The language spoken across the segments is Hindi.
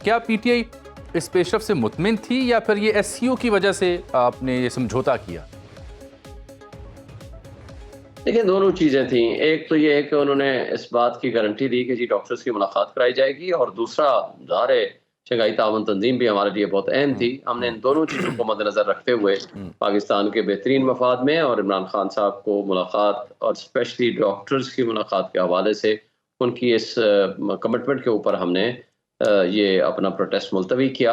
क्या पीटीआई इस पेशरफ से मुतमिन थी या फिर ये एससीओ की वजह से आपने ये समझौता किया? देखिए, दोनों चीज़ें थी। एक तो ये है कि उन्होंने इस बात की गारंटी दी कि जी डॉक्टर्स की मुलाकात कराई जाएगी, और दूसरा ज़ाहिर है शंघाई ताउन तंजीम भी हमारे लिए बहुत अहम थी। हमने इन दोनों चीज़ों को मद्देनज़र रखते हुए पाकिस्तान के बेहतरीन मफाद में और इमरान खान साहब को मुलाकात और स्पेशली डॉक्टर्स की मुलाकात के हवाले से उनकी इस कमिटमेंट के ऊपर हमने ये अपना प्रोटेस्ट मुलतवी किया।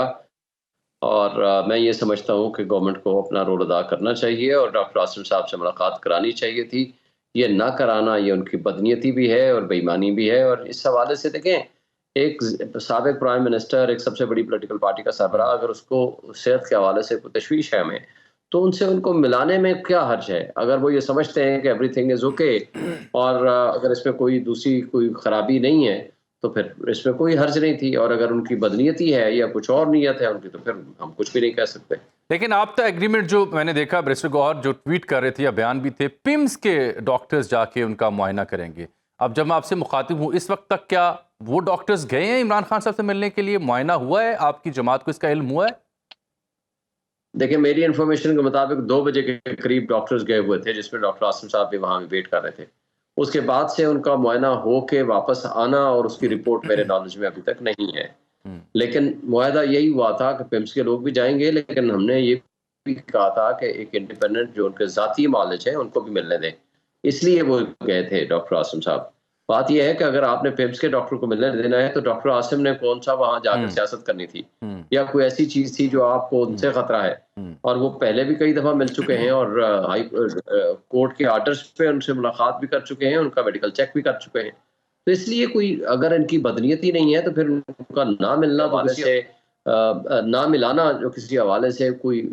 और मैं ये समझता हूँ कि गवर्नमेंट को अपना रोल अदा करना चाहिए और डॉक्टर आसिम साहब से मुलाकात करानी चाहिए थी। ये ना कराना, ये उनकी बदनीयती भी है और बेईमानी भी है। और इस हवाले से देखें, एक साबिक प्राइम मिनिस्टर, एक सबसे बड़ी पॉलिटिकल पार्टी का सरबराह, अगर उसको सेहत के हवाले से कोई तशवीश है हमें, तो उनसे उनको मिलाने में क्या हर्ज है? अगर वो ये समझते हैं कि एवरीथिंग इज़ ओके और अगर इसमें कोई दूसरी कोई खराबी नहीं है, तो फिर इसमें कोई हर्ज नहीं थी। और अगर उनकी बदनीयती है या कुछ और नीयत है उनकी, तो फिर हम कुछ भी नहीं कह सकते। लेकिन आप एग्रीमेंट जो मैंने देखा, बैरिस्टर गौहर जो ट्वीट कर रहे थे या बयान भी थे, पिम्स के डॉक्टर्स जाके उनका मुआयना करेंगे। अब जब मैं आपसे मुखातिब हूँ, इस वक्त तक क्या वो डॉक्टर्स गए हैं इमरान खान साहब से मिलने के लिए? मुआयना हुआ है? आपकी जमात को इसका इल्म हुआ है? देखिए, मेरी इन्फॉर्मेशन के मुताबिक 2 बजे के करीब डॉक्टर्स गए हुए थे, जिसमें डॉक्टर आसिम साहब भी वहाँ वेट कर रहे थे। उसके बाद से उनका मुआयना हो के वापस आना और उसकी रिपोर्ट मेरे नॉलेज में अभी तक नहीं है। लेकिन मुआहदा यही हुआ था कि पिम्स के लोग भी जाएंगे, लेकिन हमने ये भी कहा था कि एक इंडिपेंडेंट जो उनके ज़ाती मालिज है उनको भी मिलने दें। इसलिए वो गए थे डॉक्टर आसिम साहब। बात यह है कि अगर आपने पिम्स के डॉक्टर को मिलने देना है, तो डॉक्टर आसिम ने कौन सा वहां जाकर सियासत करनी थी, या कोई ऐसी चीज थी जो आपको उनसे खतरा है? और वो पहले भी कई दफा मिल चुके हैं और हाई कोर्ट के आर्डर्स पे उनसे मुलाकात भी कर चुके हैं, उनका मेडिकल चेक भी कर चुके हैं। तो इसलिए कोई अगर इनकी बदनीयती नहीं है, तो फिर उनका ना मिलना हवाले से ना मिलाना जो किसी हवाले से कोई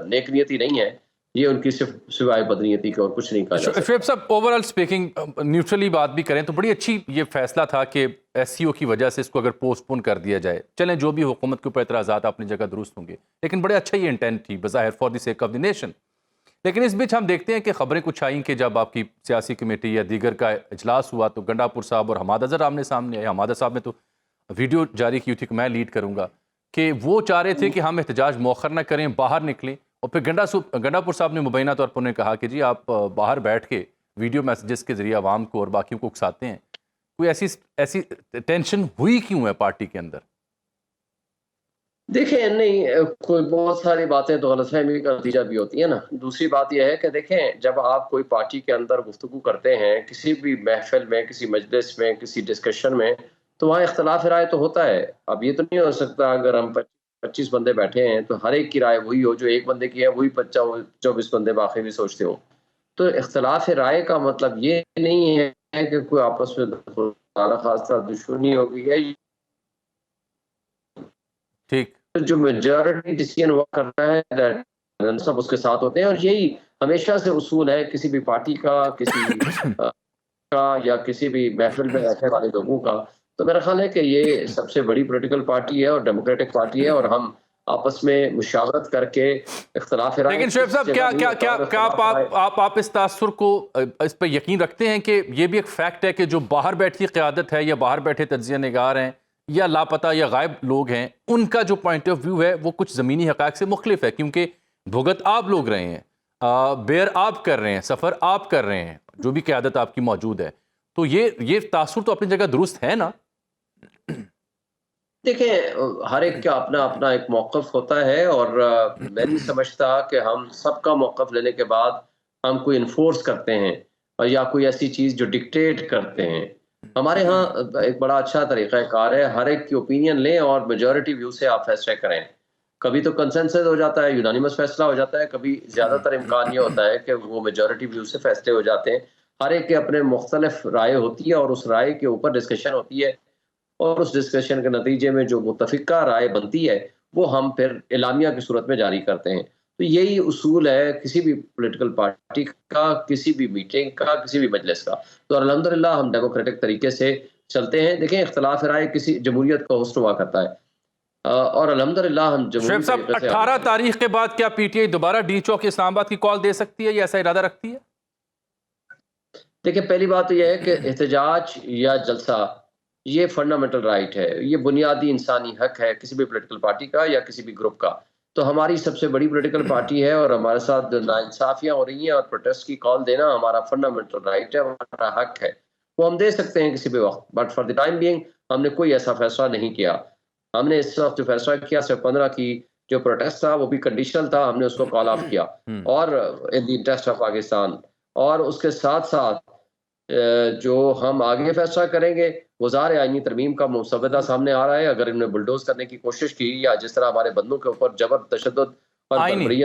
नेक नियति नहीं है, ये उनकी सिर्फ सिवाय बदनीयती के और कुछ नहीं कहा जा सकता। शुएब साहब, ओवरऑल स्पीकिंग, न्यूट्रली बात भी करें तो बड़ी अच्छी ये फैसला था कि एससीओ की वजह से इसको अगर पोस्टपोन कर दिया जाए। चलें, जो भी हुकूमत के ऊपर एतराज़ात अपनी जगह दुरुस्त होंगे, लेकिन बड़े अच्छा ये इंटेंट थी बज़ाहिर for the sake of the nation. लेकिन इस बीच हम देखते हैं कि खबरें कुछ आई कि जब आपकी सियासी कमेटी या दीगर का इजलास हुआ तो गंडापुर साहब और हमाद अज़हर आमने सामने आए। हमाद साहब ने तो वीडियो जारी की थी कि मैं लीड करूंगा, कि वो चाह रहे थे कि हम एहतजाज मौखर न करें, बाहर निकलें। और फिर गंडापुर साहब ने मुबैना तौर पर उन्हें कहा कि जी आप बाहर बैठ के वीडियो मैसेजेस के जरिए आवाम को और बाकियों को उकसाते हैं। कोई ऐसी टेंशन हुई क्यों है पार्टी के अंदर? देखें, नहीं, कोई बहुत सारी बातें तो गलतफहमी का नतीजा भी होती है ना। दूसरी बात यह है कि देखें, जब आप कोई पार्टी के अंदर गुफ्तगू करते हैं, किसी भी महफिल में, किसी मजलिस में, किसी डिस्कशन में, तो वहाँ इख्तलाफ राय तो होता है। अब ये तो नहीं हो सकता अगर हम 25 बंदे बैठे हैं तो हर एक की राय वही हो, जो एक बंदे की है वही 24 बंदे बाकी भी सोचते हो। तो इख्तलाफ राय का मतलब ये नहीं है कि कोई आपस में खुदा खास्ता दुश्मनी हो गई है। ठीक। जो मेजॉरिटी डिसीजन हुआ करता है that सब उसके साथ होते हैं, और यही हमेशा से उसूल है किसी भी पार्टी का, किसी का, या किसी भी महफिल में रहने वाले लोगों का। तो मेरा ख्याल है कि ये सबसे बड़ी पॉलिटिकल पार्टी है और डेमोक्रेटिक पार्टी है, और हम आपस में मुशावरत करके इख्तलाफ राय। लेकिन शुएब साहब, क्या क्या क्या क्या आप इस तासुर को, इस पर यकीन रखते हैं कि ये भी एक फैक्ट है कि जो बाहर बैठी क़यादत है या बाहर बैठे तज्ज़िया निगार हैं या लापता या गायब लोग हैं, उनका जो पॉइंट ऑफ व्यू है वो कुछ ज़मीनी हक़ाइक़ से मुख्तलिफ है? क्योंकि भुगत आप लोग रहे हैं, बेयर आप कर रहे हैं, सफ़र आप कर रहे हैं, जो भी क़यादत आपकी मौजूद है, तो ये तासुर तो अपनी जगह दुरुस्त है ना? देखें, हर एक का अपना अपना एक मौक़िफ़ होता है, और मैं नहीं समझता कि हम सबका मौक़िफ़ लेने के बाद हम कोई इन्फोर्स करते हैं और या कोई ऐसी चीज़ जो डिक्टेट करते हैं। हमारे यहाँ एक बड़ा अच्छा तरीक़ाकार है, हर एक की ओपिनियन लें और मेजॉरिटी व्यू से आप फैसले करें। कभी तो कंसेंसस हो जाता है, यूनानिमस फैसला हो जाता है, कभी ज़्यादातर इम्कान ये होता है कि वो मेजॉरिटी व्यू से फैसले हो जाते हैं। हर एक के अपने मुख्तलिफ राय होती है और उस राय के ऊपर डिस्कशन होती है, और उस डिस्कशन के नतीजे में जो मुत्तफ़िका राय बनती है, वो हम फिर एलामिया की सूरत में जारी करते हैं। तो यही उसूल है किसी भी पॉलिटिकल पार्टी का, किसी भी मीटिंग का, किसी भी मजलिस का। तो अल्हम्दुलिल्लाह हम डेमोक्रेटिक तरीके से चलते हैं। देखें, इख्तिलाफ राय किसी जमहूरियत का होस्ट हुआ करता है, और अल्हम्दुलिल्लाह हम शुएब जमहूरी साहब, तरीके से 18 तारीख के बाद क्या पीटीआई दोबारा डी चौक इस्लामाबाद की कॉल दे सकती है या ऐसा इरादा रखती है? देखिए, पहली बात तो यह है कि एहतजाज या जलसा ये फंडामेंटल राइट है, ये बुनियादी इंसानी हक है किसी भी पॉलिटिकल पार्टी का या किसी भी ग्रुप का। तो हमारी सबसे बड़ी पॉलिटिकल पार्टी है और हमारे साथ जो नाइंसाफियां हो रही हैं और प्रोटेस्ट की कॉल देना हमारा फंडामेंटल राइट है, हमारा हक है, वो हम दे सकते हैं किसी भी वक्त। But for the time being हमने कोई ऐसा फैसला नहीं किया। हमने इस वक्त जो फैसला किया सिर्फ 15 की जो प्रोटेस्ट था वो भी कंडीशनल था, हमने उसको कॉल ऑफ किया और in the interest of Pakistan. और उसके साथ साथ जो हम आगे फैसला करेंगे वो ज़ाहिर है आईनी तरमीम का मुसवदा सामने आ रहा है। अगर इन्होंने बुलडोज करने की कोशिश की या जिस तरह हमारे बंदों के ऊपर जबर तशद्दुद और आईनी बर्बरियत